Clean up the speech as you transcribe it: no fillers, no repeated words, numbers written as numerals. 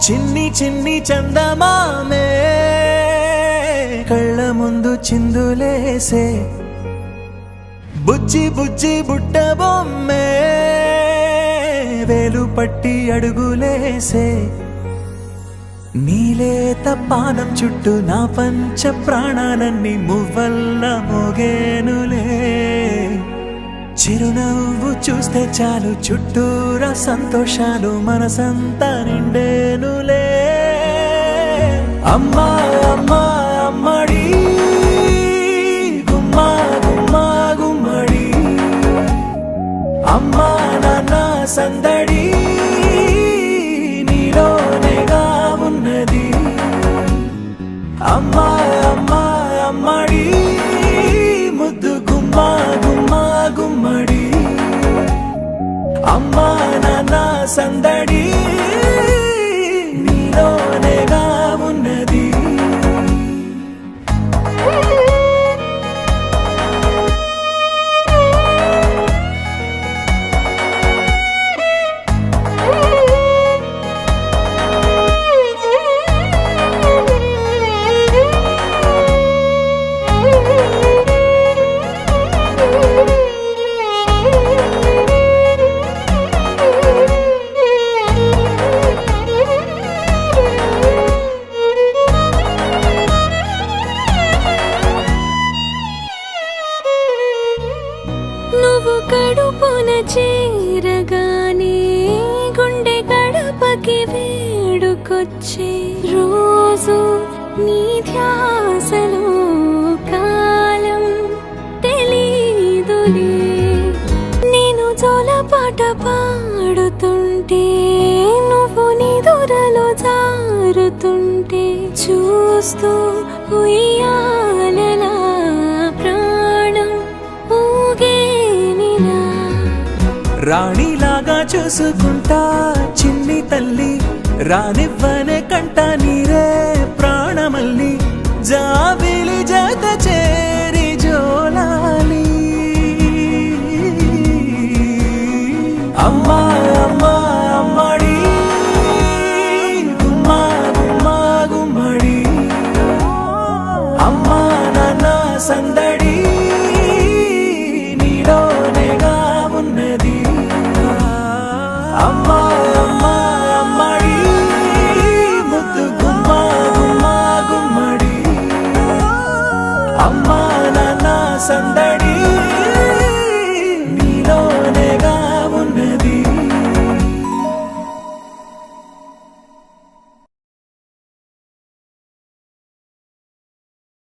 చిన్ని చిన్ని చందమామే కళ్ళ ముందు చిందులేసే బుజ్జి బుజ్జి బుట్ట బొమ్మే వేలు పట్టి అడుగులేసే నీలేత పానం చుట్టూ నా పంచ ప్రాణాలన్నీ మువ్వల్ల మోగేనులే చిరునవ్వు చూస్తే చాలు చుట్టూరా సంతోషాలు మనసంతా నిండేనులే అమ్మా అమ్మా అమ్మడి గుమ్మా గుమ్మా గుమ్మడి అమ్మా నాన్న సందడి నీలోనేగా ఉన్నది అమ్మా అమ్మా అమ్మడి ముద్దు గుమ్మా గుమ్మా గుమ్మడి అమ్మా నాన్న సందడి నీలోనేగా ఉన్నది నువ్వు కడుపున చేరగానే గుండె గడపకి వేడుకొచ్చే రోజు నీ ధ్యాసలో కాలం తెలీదులే నేను జోలపాట పాడుతుంటే నువ్వు నిదురలో జారుతుంటే చూస్తూ ఉయ్యాలలా ప్రాణం ఊగేనిలా రాణిలాగా చూసుకుంటా చిన్ని తల్లి రానివ్వనే కంట నీరే ప్రాణమల్లి జాబిలి జత చేరి జోలాలి అమ్మా